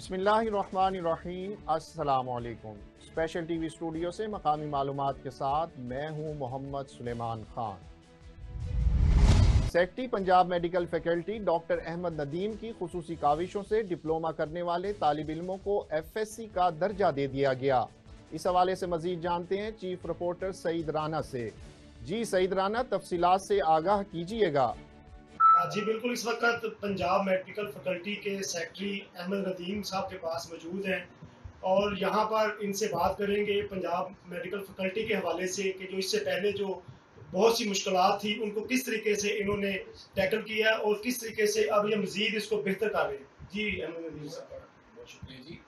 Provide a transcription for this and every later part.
बिस्मिल्लाहिर्रहमानिर्रहीम, अस्सलामुअलैकुम। Special TV studio से मकामी मालूमात के साथ मैं हूँ Mohammad Suleman Khan. Secretary Punjab medical faculty doctor Ahmad Nadeem की खुसूसी काविशों से डिप्लोमा करने वाले तालिब इल्मों को FSC का दर्जा दे दिया गया। इस हवाले से मजीद जानते हैं चीफ रिपोर्टर सईद राना से। जी सईद राना, तफसीलात से आगाह कीजिएगा। जी बिल्कुल, इस वक्त पंजाब मेडिकल फैकल्टी के सेक्रेटरी अहमद नदीम साहब के पास मौजूद हैं और यहाँ पर इनसे बात करेंगे पंजाब मेडिकल फैकल्टी के हवाले से कि जो इससे पहले जो बहुत सी मुश्किलात थी उनको किस तरीके से इन्होंने टैकल किया और किस तरीके से अब ये मज़ीद इसको बेहतर कर रहे हैं। जी अहमद नदीम साहब, बहुत शुक्रिया जी।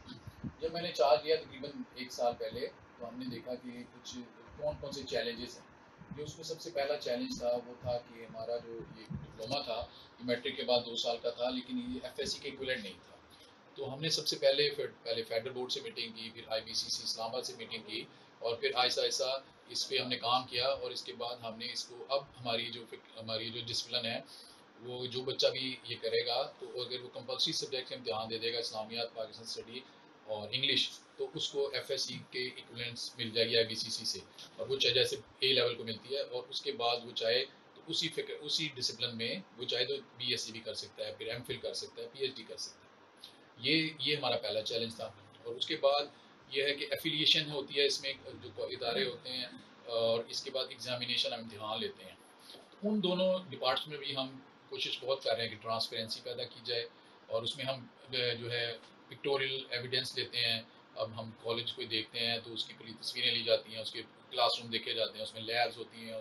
जब मैंने चार्ज लिया तकरीबन 1 साल पहले, तो हमने देखा कि कुछ कौन कौन से चैलेंजेस हैं। जो उसमें सबसे पहला चैलेंज था वो था कि हमारा जो ये डिप्लोमा था ये मैट्रिक के बाद 2 साल का था, लेकिन ये FSC के इक्विवेलेंट नहीं था। तो हमने सबसे पहले फेडरल बोर्ड से मीटिंग की, फिर IBCC इस्लामाबाद से मीटिंग की और फिर ऐसा ऐसा इस पर हमने काम किया और इसके बाद हमने इसको अब हमारी जो डिसिप्लिन है वो जो बच्चा भी ये करेगा तो अगर वो कंपल्सरी सब्जेक्ट में ध्यान दे देगा, इस्लामियात, पाकिस्तान स्टडी और इंग्लिश, तो उसको FSC के इक्विवेलेंट्स मिल जाएगी IBCC से, और वो चाहे जैसे A लेवल को मिलती है और उसके बाद वो चाहे तो उसी डिसिप्लिन में वो चाहे तो BSc भी कर सकता है, फिर MPhil कर सकता है, PhD कर सकता है। ये हमारा पहला चैलेंज था। और उसके बाद ये है कि एफिलिएशन होती है इसमें, जो इदारे होते हैं, और इसके बाद एग्जामिनेशन हम इम्तिहान लेते हैं। तो उन दोनों डिपार्ट्स में भी हम कोशिश बहुत कर रहे हैं कि ट्रांसपेरेंसी पैदा की जाए और उसमें हम जो है पिक्टोरियल एविडेंस लेते हैं। अब हम कॉलेज को देखते हैं तो उसकी पूरी तस्वीरें ली जाती हैं, उसके क्लासरूम देखे जाते हैं, उसमें लैब्स होती हैं,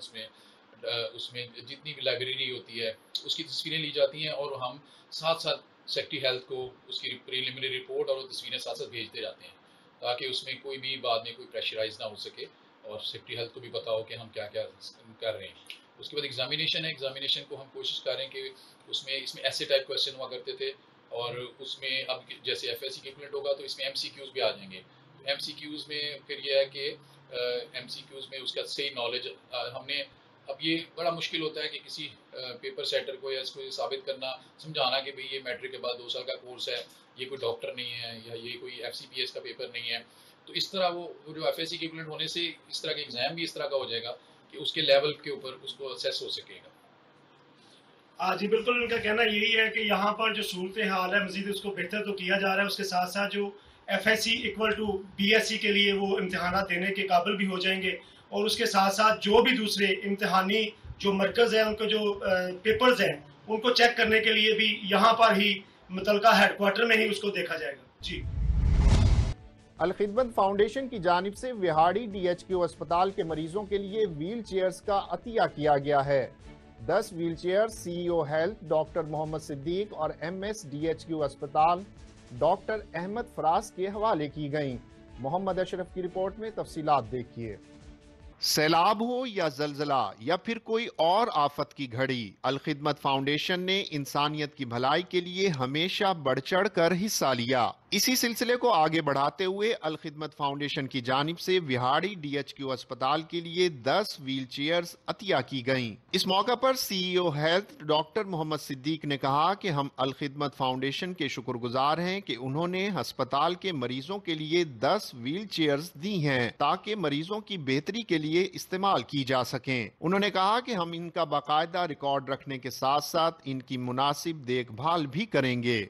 उसमें जितनी भी लाइब्रेरी होती है उसकी तस्वीरें ली जाती हैं और हम साथ साथ सेक्रेटरी हेल्थ को उसकी प्रीलिमिनरी रिपोर्ट और वो तस्वीरें साथ साथ भेजते जाते हैं, ताकि उसमें कोई भी बाद में कोई प्रेशराइज ना हो सके और सेक्रेटरी हेल्थ को भी पता हो कि हम क्या क्या कर रहे हैं। उसके बाद एग्जामिनेशन है। एग्जामिनेशन को हम कोशिश कर रहे हैं कि इसमें ऐसे टाइप क्वेश्चन हुआ करते थे और उसमें अब जैसे FSC के इक्विवेलेंट होगा तो इसमें MCQs भी आ जाएंगे। MCQs में फिर यह है कि MCQs में उसका सही नॉलेज हमने, अब ये बड़ा मुश्किल होता है कि किसी पेपर सेटर को या इसको साबित करना, समझाना कि भाई ये मैट्रिक के बाद 2 साल का कोर्स है, ये कोई डॉक्टर नहीं है या ये कोई FCPS का पेपर नहीं है। तो इस तरह वो जो FSC के इक्विवेलेंट होने से इस तरह का एग्जाम भी इस तरह का हो जाएगा कि उसके लेवल के ऊपर उसको असेस हो सकेगा। जी बिल्कुल, उनका कहना यही है कि यहाँ पर जो सूरत हाल है मज़ीद उसको बेहतर तो किया जा रहा है, उसके साथ साथ जो FSC इक्वल टू BSc के लिए वो इम्तहान देने के काबिल भी हो जाएंगे और उसके साथ साथ जो भी दूसरे इम्तहानी जो मरकज़ हैं उनको जो पेपर्स हैं उनको चेक करने के लिए भी यहाँ पर ही मुतलका हेडक्वार्टर में ही उसको देखा जाएगा। जी अल खिदमत फाउंडेशन की जानिब से विहाड़ी DHQ अस्पताल के मरीजों के लिए व्हील चेयर्स का अतिया किया गया है। 10 wheelchair CEO health doctor Mohammad Siddique और MS DHQ अस्पताल डॉक्टर अहमद फराज के हवाले की गईं। मोहम्मद अशरफ की रिपोर्ट में तफसीलात देखिए। सैलाब हो या जलजला या फिर कोई और आफत की घड़ी, अल खिदमत फाउंडेशन ने इंसानियत की भलाई के लिए हमेशा बढ़ चढ़ कर हिस्सा लिया। इसी सिलसिले को आगे बढ़ाते हुए अल खिदमत फाउंडेशन की जानिब से विहाड़ी DHQ अस्पताल के लिए 10 व्हील चेयर्स अतिया की गईं। इस मौका पर CEO health doctor Mohammad Siddique ने कहा कि हम अल खिदमत फाउंडेशन के शुक्रगुजार हैं कि उन्होंने अस्पताल के मरीजों के लिए 10 व्हील चेयर्स दी हैं ताकि मरीजों की बेहतरी के लिए इस्तेमाल की जा सकें। उन्होंने कहा कि हम इनका बाकायदा रिकॉर्ड रखने के साथ साथ इनकी मुनासिब देखभाल भी करेंगे।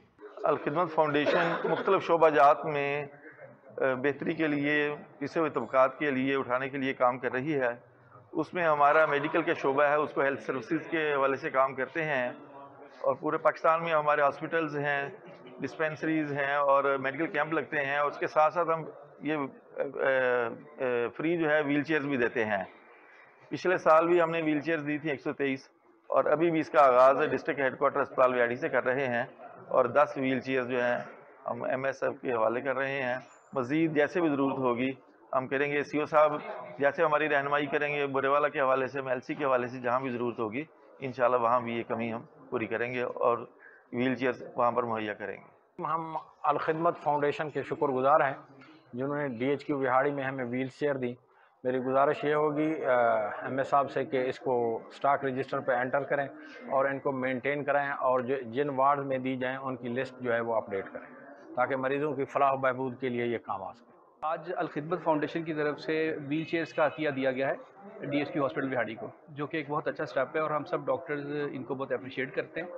अल खिदमत फाउंडेशन मुख्तलिफ शोबाजात में बेहतरी के लिए, पिछड़े हुए तबकात के लिए उठाने के लिए काम कर रही है। उसमें हमारा मेडिकल का शोबा है, उसको हेल्थ सर्विसेज के हवाले से काम करते हैं और पूरे पाकिस्तान में हमारे हॉस्पिटल्स हैं, डिस्पेंसरीज हैं और मेडिकल कैंप लगते हैं। उसके साथ साथ हम ये फ्री जो है व्हील चेयर्स भी देते हैं। पिछले साल भी हमने व्हील चेयर्स दी थी 123 और अभी भी इसका आगाज़ डिस्ट्रिक्ट हेडक्वार्टर अस्पताल विहाड़ी से कर रहे हैं और 10 व्हील चेयर्स जो हैं हम MSF के हवाले कर रहे हैं। मज़ीद जैसे भी ज़रूरत होगी हम करेंगे। CO साहब जैसे हमारी रहनुमाई करेंगे, बुरेवाला के हवाले से, MLC के हवाले से, जहाँ भी ज़रूरत होगी इंशाल्लाह वहाँ भी ये कमी हम पूरी करेंगे और व्हील चेयर्स वहाँ पर मुहैया करेंगे। हम अल खिदमत फाउंडेशन के शुक्रगुजार हैं जिन्होंने DHQ विहाड़ी में हमें व्हील चेयर दी। मेरी गुजारिश ये होगी MS साहब से कि इसको स्टॉक रजिस्टर पर एंटर करें और इनको मेंटेन कराएं और जिन वार्ड में दी जाएं उनकी लिस्ट जो है वो अपडेट करें। ताकि मरीज़ों की फलाह बहबूद के लिए ये काम आ सके। आज अलखिदमत फाउंडेशन की तरफ से व्हील चेयर्स का अतिया दिया गया है DHQ हॉस्पिटल बिहाड़ी को, जो कि एक बहुत अच्छा स्टेप है और हम सब डॉक्टर्स इनको बहुत अप्रिशिएट करते हैं।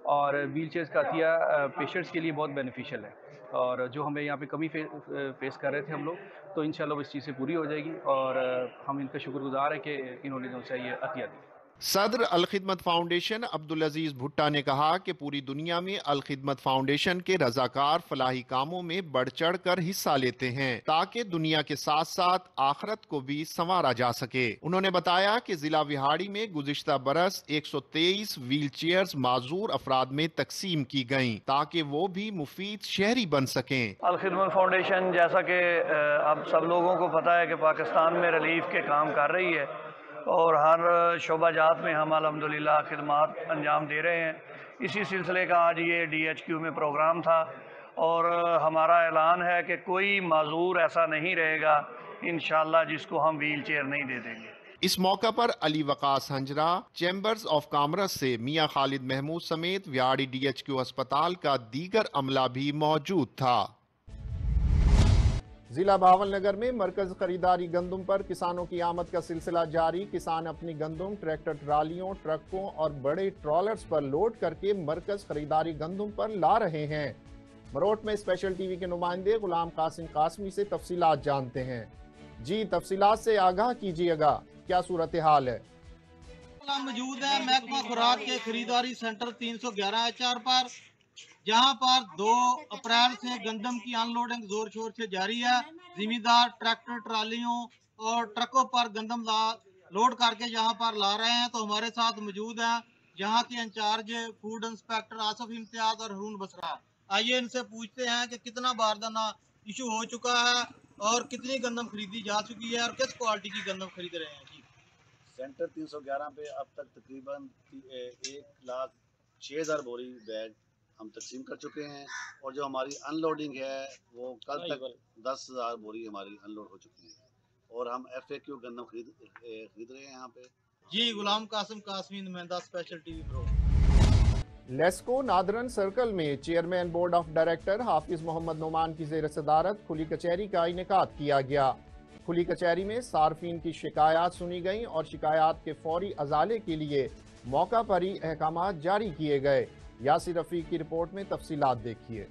और व्हील चेयर्स का अतिया पेशेंट्स के लिए बहुत बेनिफिशियल है, और जो हमें यहाँ पे कमी फेस कर रहे थे हम लोग, तो इंशाल्लाह इस चीज़ से पूरी हो जाएगी और हम इनका शुक्रगुजार हैं कि इन्होंने जो है ये अतिया दिया। सदर अल खिदमत फाउंडेशन अब्दुल अजीज भुट्टा ने कहा कि पूरी दुनिया में अल खिदमत फाउंडेशन के रजाकार फलाही कामों में बढ़ चढ़ कर हिस्सा लेते हैं ताकि दुनिया के साथ साथ आखिरत को भी संवारा जा सके। उन्होंने बताया कि जिला विहाड़ी में गुज़िश्ता बरस 123 व्हील चेयर्स माजूर अफराद में तकसीम की गयी ताकि वो भी मुफीद शहरी बन सकें। अल खिदमत फाउंडेशन, जैसा कि अब सब लोगों को पता है कि पाकिस्तान में रिलीफ के काम कर रही है और हर शोबाजात में हम अल्हम्दुलिल्लाह खिदमात अंजाम दे रहे हैं। इसी सिलसिले का आज ये DHQ में प्रोग्राम था और हमारा ऐलान है कि कोई माजूर ऐसा नहीं रहेगा इंशाअल्लाह जिसको हम व्हील चेयर नहीं दे देंगे। इस मौका पर Ali Waqas Hanjra, chambers of commerce से मियां खालिद महमूद समेत विहाड़ी DHQ अस्पताल का दीगर अमला भी मौजूद था। जिला बावलनगर में मरकज खरीदारी गंदम पर किसानों की आमद का सिलसिला जारी। किसान अपनी गंदम ट्रैक्टर ट्रालियों, ट्रकों और बड़े ट्रॉलर्स पर लोड करके मरकज खरीदारी गंदम पर ला रहे हैं। मरोट में स्पेशल टीवी के नुमाइंदे गुलाम कासिम कासमी से तफसीलात जानते हैं। जी, तफसीलात से आगाह कीजिएगा, क्या सूरत हाल है? मौजूद है महकमा खुराक के खरीदारी सेंटर 311 HR पर, जहां पर 2 अप्रैल से गंदम की अनलोडिंग जोर शोर से जारी है। जिम्मेदार ट्रैक्टर ट्रालियों और ट्रकों पर गंदम लोड करके यहाँ पर ला रहे हैं। तो हमारे साथ मौजूद हैं यहाँ के incharge food inspector Asif Imtiaz और हरून बसरा। आइए इनसे पूछते हैं कि कितना बारदाना इशू हो चुका है और कितनी गंदम खरीदी जा चुकी है और किस क्वालिटी की गंदम खरीद रहे हैं। सेंटर 311 पे अब तक तकरीबन 1,06,000 बोरी बैग हम तकसीम कर चुके हैं और जो हमारी अनलोडिंग है वो कल तक 10,000 बोरी हमारी अनलोड हो चुकी है और हम FAQ गंदम खरीद रहे हैं यहाँ पे। जी, गुलाम कासिम कासमी, नुमाइंदा special TV bro. LESCO northern circle में चेयरमैन बोर्ड ऑफ डायरेक्टर हाफिज मोहम्मद नोमान की ज़ेर सदारत खुली कचहरी का इनेकाद किया गया। खुली कचहरी में सार्फिन की शिकायत सुनी गई और शिकायत के फौरी अजाले के लिए मौका पर ही अहकामात जारी किए गए। यासिर रफीक की रिपोर्ट में तफसीलात देखिए।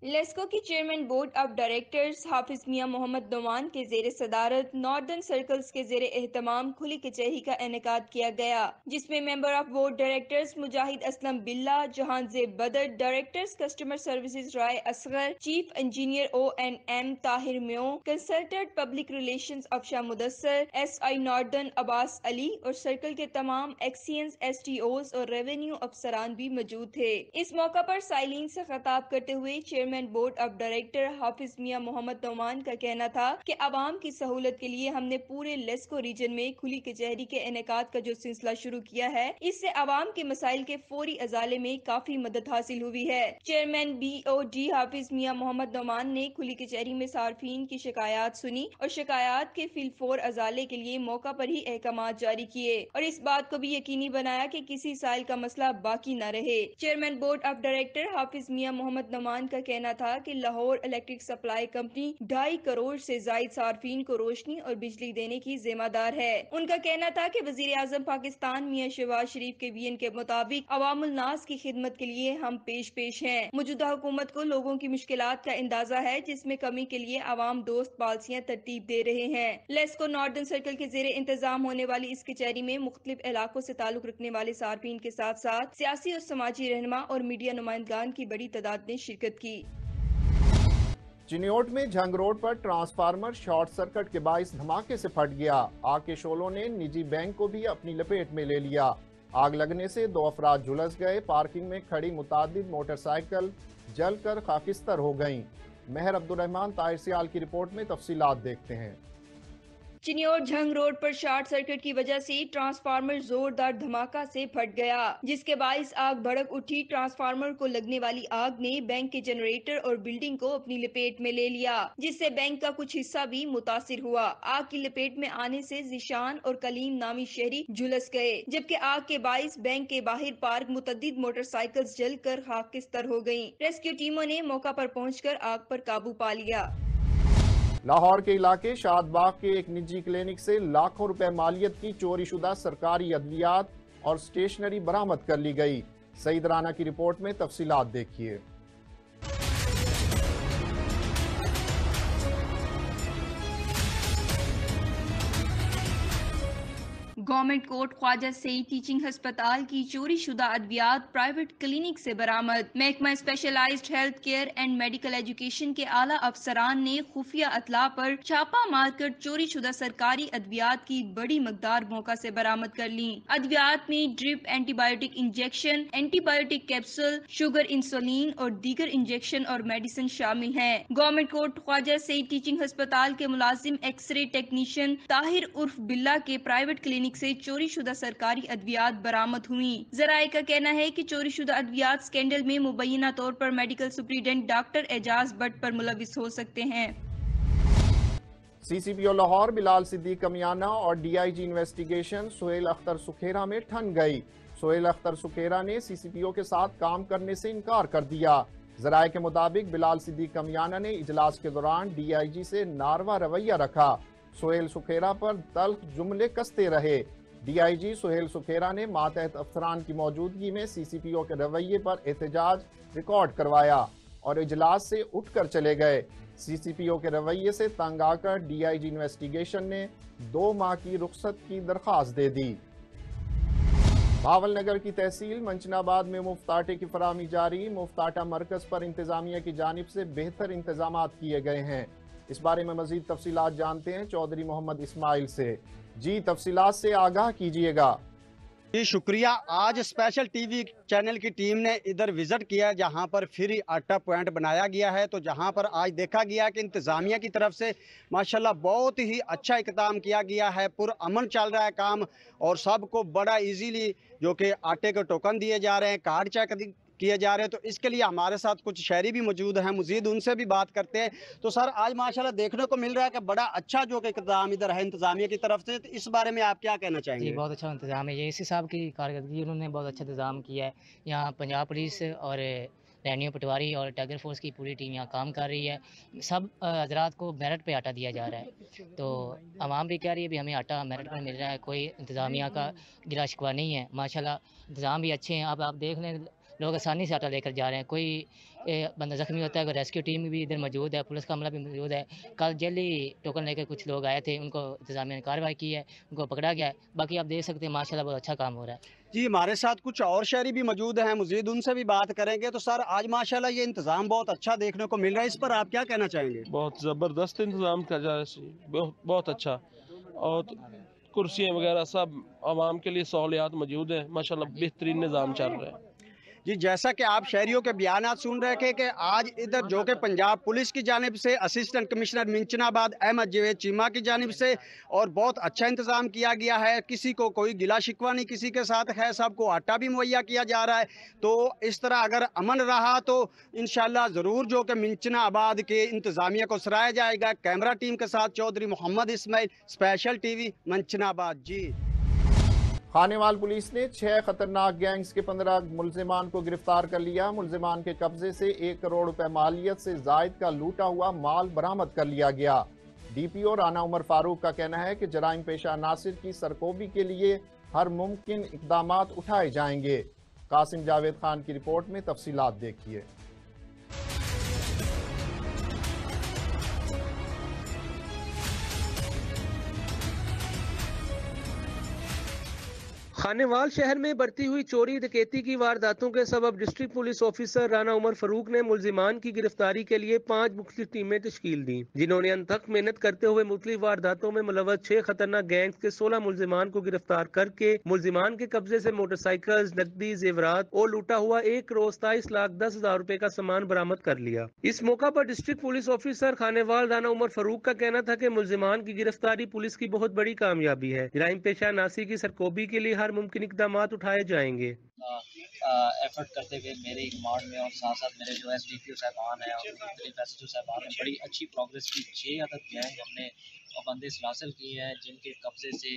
लेस्को की चेयरमैन बोर्ड ऑफ डायरेक्टर्स हाफिज मियां मोहम्मद नोमान के जेर सदारत नॉर्दर्न सर्कल्स के जेर एहतमाम खुली कचहरी का इनेकाद किया गया, जिसमें member of board directors Mujahid Aslam Billa, Jahanzeb Badar, directors customer services Rai Asghar, chief engineer ONM Tahir Myo, consultant public relations Afsha Mudassar, SI northern Abbas Ali और सर्कल के तमाम एक्सीएंस, STOs और रेवेन्यू अफसरान भी मौजूद थे। इस मौका पर साइलिन से खिताब करते हुए चेयरमैन बोर्ड ऑफ डायरेक्टर हाफिज मियां मोहम्मद नोमान का कहना था कि आवाम की सहूलत के लिए हमने पूरे लेस्को रीजन में खुली कचहरी के इनेकाद का जो सिलसिला शुरू किया है, इससे आवाम के मसाइल के फौरी अजाले में काफी मदद हासिल हुई है। चेयरमैन BOD हाफिज मियां मोहम्मद नोमान ने खुली कचहरी में सार्फिन की शिकायत सुनी और शिकायत के फिलफौर अजाले के लिए मौका पर ही अहकामात जारी किए और इस बात को भी यकीनी बनाया कि किसी साइल का मसला बाकी न रहे। चेयरमैन बोर्ड ऑफ डायरेक्टर हाफिज मियां मोहम्मद नोमान का कहना था कि Lahore electric supply company 2.5 crore से जायद सार्फिन को रोशनी और बिजली देने की जिम्मेदार है। उनका कहना था कि वजीर आजम पाकिस्तान मियां शहबाज शरीफ के VN के मुताबिक अवामुल नास की खिदमत के लिए हम पेश हैं। मौजूदा हुकूमत को लोगों की मुश्किलात का अंदाजा है, जिसमें कमी के लिए अवाम दोस्त पॉलिसियां तरतीब दे रहे हैं। लेस्को नॉर्दर्न सर्कल के जेर इंतजाम होने वाली इस कचहरी में मुख्तलिफ इलाकों से ताल्लुक रखने वाले सार्फिन के साथ साथ सियासी और समाजी रहनुमा और मीडिया नुमाइंदगान की बड़ी तादाद ने शिरकत की। चिन्योट में झंग रोड पर ट्रांसफार्मर शॉर्ट सर्किट के बाइस धमाके से फट गया। आग के शोलों ने निजी बैंक को भी अपनी लपेट में ले लिया। आग लगने से 2 अफराद झुलस गए। पार्किंग में खड़ी मुतादिद मोटरसाइकिल जलकर खाकिस्तर हो गईं। मेहर अब्दुल रहमान ताहिर सियाल की रिपोर्ट में तफसीलात देखते हैं। चिन्योर झंग रोड पर शॉर्ट सर्किट की वजह से ट्रांसफार्मर जोरदार धमाका से फट गया, जिसके बाइस आग भड़क उठी। ट्रांसफार्मर को लगने वाली आग ने बैंक के जनरेटर और बिल्डिंग को अपनी लपेट में ले लिया, जिससे बैंक का कुछ हिस्सा भी मुतासिर हुआ। आग की लपेट में आने से जिशान और कलीम नामी शहरी झुलस गए, जबकि आग के बाइस बैंक के बाहर पार्क मुतद्दिद मोटरसाइकिल्स जलकर खाकिस्तर हो गयीं। रेस्क्यू टीमों ने मौका पर पहुंचकर आग पर काबू पा लिया। लाहौर के इलाके शादबाग के एक निजी क्लिनिक से लाखों रुपए मालियत की चोरीशुदा सरकारी अद्वियात और स्टेशनरी बरामद कर ली गई। सईद राना की रिपोर्ट में तफसीलात देखिए। Government court Khawaja Saeed teaching अस्पताल की चोरी शुदा अद्वियात प्राइवेट क्लिनिक से बरामद। महकमा specialised health care and medical education के आला अफसरान ने खुफिया अतला पर छापा मारकर चोरी शुदा सरकारी अद्वियात की बड़ी मकदार मौका से बरामद कर ली। अद्वियात में drip, antibiotic injection, antibiotic capsule, sugar, insulin और दीगर इंजेक्शन और मेडिसिन शामिल है। Government court Khawaja Saeed teaching अस्पताल के मुलाजिम एक्सरे टेक्नीशियन ताहिर उर्फ बिल्ला के प्राइवेट क्लिनिक से चोरी शुदा सरकारी अद्वियात बरामद हुई। जराये का कहना है कि चोरी शुदा अद्वियात स्कैंडल में मुबैना तौर पर medical superintendent doctor Ejaz Bhatt पर मुलविस हो सकते हैं। सीसीपीओ लाहौर बिलाल सिद्दीक कमियाना और डीआईजी इन्वेस्टिगेशन सुहेल अख्तर सुखेरा में ठन गई। सुहेल अख्तर सुखेरा ने सीसीपीओ के साथ काम करने से इनकार कर दिया। जराये के मुताबिक बिलाल सिद्दीक कमियाना ने इजलास के दौरान डीआईजी से नारवा रवैया रखा। सुहेल सुखेरा पर तल्ख जुमले कसते रहे। डीआईजी सुहेल सुखेरा ने मातहत अफसरान की मौजूदगी में सीसीपीओ के रवैये पर एहतजाज रिकॉर्ड करवाया और इजलास से उठकर चले गए। सीसीपीओ के रवैये से तंग आकर डीआईजी इन्वेस्टिगेशन ने 2 माह की रुख्सत की दरख्वास्त दे दी। भावलनगर की तहसील मंचनाबाद में मुफ्त आटे की फराहमी जारी। मुफ्त आटा मरकज पर इंतजामिया की जानिब से बेहतर इंतजाम किए गए हैं। इस बारे में मजीद तफसीलात जानते हैं चौधरी मोहम्मद इस्माइल से। जी, तफसीलात से आगाह कीजिएगा। जी शुक्रिया। आज स्पेशल टीवी चैनल की टीम ने इधर विजिट किया जहां पर फ्री आटा पॉइंट बनाया गया है। तो जहां पर आज देखा गया कि इंतज़ामिया की तरफ से माशाल्लाह बहुत ही अच्छा इक़दाम किया गया है। पुरअमन चल रहा है काम और सबको बड़ा इजीली जो कि आटे के टोकन दिए जा रहे हैं, कार्ड चेक किए जा रहे हैं। तो इसके लिए हमारे साथ कुछ शहरी भी मौजूद हैं, मजीद उनसे भी बात करते हैं। तो सर आज माशाल्लाह देखने को मिल रहा है कि बड़ा अच्छा जो कि इक़दाम इधर है इंतज़ामिया की तरफ से। तो इस बारे में आप क्या कहना चाहेंगे? जी बहुत अच्छा इंतज़ाम है ये, इसी साहब की कारकर्दगी उन्होंने बहुत अच्छा इंतज़ाम किया है। यहाँ पंजाब पुलिस और रेवेन्यू पटवारी और टाइगर फोर्स की पूरी टीम यहाँ काम कर रही है। सब हजरात को मेरिट पे आटा दिया जा रहा है। तो आवाम भी कह रही है भी हमें आटा मेरिट पर मिल रहा है, कोई इंतज़ामिया का गिला शिकवा नहीं है। माशाल्लाह इंतज़ाम भी अच्छे हैं। अब आप देख लें लोग आसानी से आटा लेकर जा रहे हैं। कोई बंदा जख्मी होता है, कोई रेस्क्यू टीम भी इधर मौजूद है, पुलिस का अमला भी मौजूद है। कल जल्दी टोकन लेकर कुछ लोग आए थे, उनको इंतजामिया ने कार्रवाई की है, उनको पकड़ा गया है। बाकी आप देख सकते हैं माशाल्लाह बहुत अच्छा काम हो रहा है। जी हमारे साथ कुछ और शहरी भी मौजूद हैं, मजीद उनसे भी बात करेंगे। तो सर आज माशाल्लाह ये इंतज़ाम बहुत अच्छा देखने को मिल रहा है, इस पर आप क्या कहना चाहेंगे? बहुत ज़बरदस्त इंतज़ाम किया जा रहा है, बहुत अच्छा। और कुर्सियाँ वगैरह सब आवाम के लिए सहूलियात मौजूद है, माशाल्लाह बेहतरीन निज़ाम चल रहा है। जी जैसा कि आप शहरियों के बयानात सुन रहे थे कि आज इधर जो कि पंजाब पुलिस की जानिब से असिस्टेंट कमिश्नर मिंचनाबाद अहमद जवेद चीमा की जानिब से और बहुत अच्छा इंतज़ाम किया गया है। किसी को कोई गिला शिकवा नहीं किसी के साथ है, सबको आटा भी मुहैया किया जा रहा है। तो इस तरह अगर अमन रहा तो इंशाल्लाह ज़रूर जो कि मिंचनाबाद के इंतज़ामिया को सराहा जाएगा। कैमरा टीम के साथ चौधरी मोहम्मद इस्माइल, स्पेशल टीवी मंचनाबाद। जी खानेवाल पुलिस ने 6 खतरनाक गैंग्स के 15 मुल्जिमान को गिरफ्तार कर लिया। मुल्जिमान के कब्जे से 1 करोड़ रुपए मालियत से जायद का लूटा हुआ माल बरामद कर लिया गया। डीपीओ राना उमर फारूक का कहना है कि जराइम पेशा नासिर की सरकोबी के लिए हर मुमकिन इकदामात उठाए जाएंगे। कासिम जावेद खान की रिपोर्ट में तफसीलात देखिए। खानेवाल शहर में बढ़ती हुई चोरी डकैती की वारदातों के सबब district police officer Rana Umar Farooq ने मुलजिमान की गिरफ्तारी के लिए 5 मुख्तलिफ टीमें तश्कील दी, जिन्होंने अनथक मेहनत करते हुए मुख्तलिफ वारदातों में मुलव्वस 6 खतरनाक गैंग्स के 16 मुलजिमान को गिरफ्तार करके मुलजिमान के कब्जे से मोटरसाइकिल, नकदी, जेवरात और लूटा हुआ 1,27,10,000 रुपए का सामान बरामद कर लिया। इस मौका पर district police officer Khanewal Rana Umar Farooq का कहना था कि मुलजिमान की गिरफ्तारी पुलिस की बहुत बड़ी कामयाबी है। जराइम पेशा नासी की सरकोबी के लिए हर मुमकिन इक़दाम उठाए जाएंगे। एफर्ट करते हुए मेरे कमांड में और साथ साथ मेरे जो SDPO साहबान हैं और SHO साहबान ने बड़ी अच्छी प्रोग्रेस की। 6 अदद गैंग हमने बंदे हासिल किए हैं, जिनके कब्जे से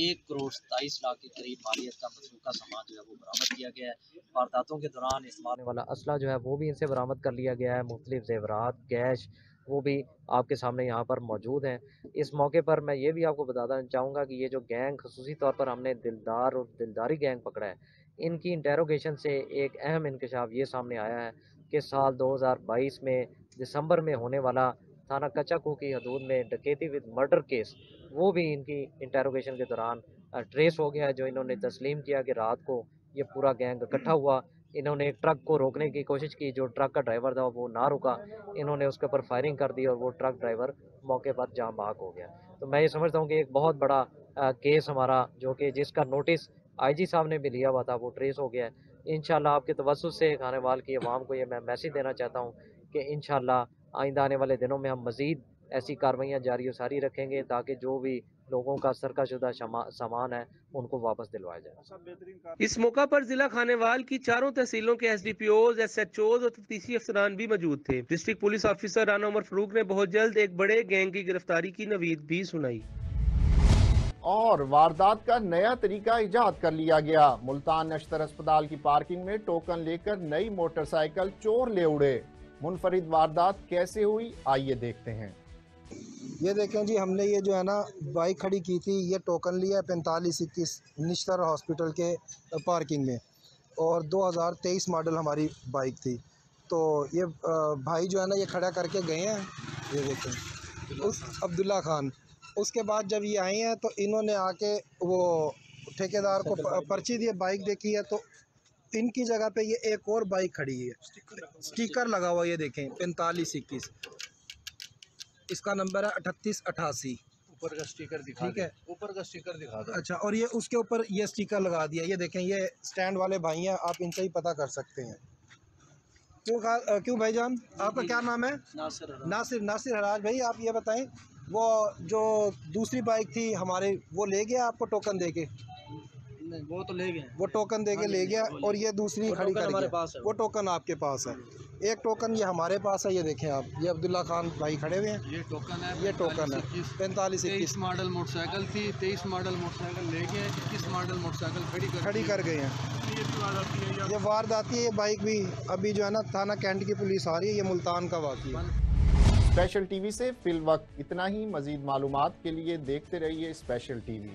1,27 लाख के करीब मालियत का मसरूका सामान जो है वो बरामद किया गया है। वारदातों के दौरान इस्तेमाल होने वाला असला जो है वो भी इनसे बरामद कर लिया गया है। मुख्तलिफ जेवरात, कैश वो भी आपके सामने यहाँ पर मौजूद हैं। इस मौके पर मैं ये भी आपको बताना चाहूँगा कि ये जो गैंग खसूसी तौर पर हमने दिलदार और दिलदारी गैंग पकड़ा है, इनकी इंटेरोगेशन से एक अहम इंकशाफ ये सामने आया है कि साल 2022 में दिसंबर में होने वाला थाना कच्चाकू की हदूद में डकैती विद मर्डर केस, वो भी इनकी इंटेरोगेशन के दौरान ट्रेस हो गया है। जो इन्होंने तस्लीम किया कि रात को ये पूरा गैंग इकट्ठा हुआ, इन्होंने एक ट्रक को रोकने की कोशिश की, जो ट्रक का ड्राइवर था वो ना रुका, इन्होंने उसके ऊपर फायरिंग कर दी और वो ट्रक ड्राइवर मौके पर जाँ बहक हो गया। तो मैं ये समझता हूँ कि एक बहुत बड़ा केस हमारा, जो कि जिसका नोटिस IG साहब ने भी लिया हुआ था, वो ट्रेस हो गया है। इंशाल्लाह आपके तवज्जुह से खानेवाल की आवाम को ये मैं मैसेज देना चाहता हूँ कि इंशाल्लाह आइंदा आने वाले दिनों में हम मज़ीद ऐसी कार्रवाइयाँ जारी और सारी रखेंगे ताकि जो भी लोगों का सरकाशुदा सामान है उनको वापस दिलवाया जाए। इस मौका पर जिला खानेवाल की 4 तहसीलों के SDPOs, SHOs और तफ्तीशी अफसरान भी मौजूद थे। District police officer Rana Umar Farooq ने बहुत जल्द एक बड़े गैंग की गिरफ्तारी की नवीद भी सुनाई। और वारदात का नया तरीका इजाद कर लिया गया। मुल्तान नश्तर अस्पताल की पार्किंग में टोकन लेकर नई मोटरसाइकिल चोर ले उड़े। मुनफरिद वारदात कैसे हुई, आइए देखते हैं। ये देखें जी, हमने ये जो है ना बाइक खड़ी की थी, ये टोकन लिया 4521 नश्तर हॉस्पिटल के पार्किंग में, और 2023 मॉडल हमारी बाइक थी। तो ये भाई जो है ना ये खड़ा करके गए हैं, ये देखें, उस अब्दुल्ला खान। उसके बाद जब ये आए हैं तो इन्होंने आके वो ठेकेदार को पर्ची दी, बाइक देखी है, तो इनकी जगह पे ये एक और बाइक खड़ी है, स्टिकर लगा हुआ, ये देखें 4521, इसका नंबर है 3888। ऊपर का स्टिकर दिखा, ठीक है, ऊपर का स्टिकर दिखा दो। अच्छा, और ये उसके ऊपर ये स्टिकर लगा दिया। ये देखें, ये स्टैंड वाले भाई हैं, आप इनसे ही पता कर सकते हैं। क्यों भाईजान, आपका क्या नाम है? नासिर हराज भाई, आप ये बताएं, वो जो दूसरी बाइक थी हमारे, वो ले गया आपको टोकन दे के? नहीं, वो तो ले गए, वो टोकन दे के ले गया, और ये दूसरी खड़ी कर हमारे पास है। वो टोकन आपके पास है, एक टोकन ये हमारे पास है। ये देखें आप, ये अब्दुल्ला खान भाई खड़े हुए हैं, ये टोकन है, ये टोकन है 4521 मॉडल मोटरसाइकिल थी, 23 मॉडल मोटरसाइकिल ले गए, 21 मॉडल मोटरसाइकिल खड़ी कर गए हैं। ये वारदाती है, ये बाइक भी अभी जो है ना थाना कैंट की पुलिस आ रही है, ये मुल्तान का वाक़या है। स्पेशल टीवी से फिल वक्त इतना ही। मजीद मालूमात के लिए देखते रहिए स्पेशल टीवी।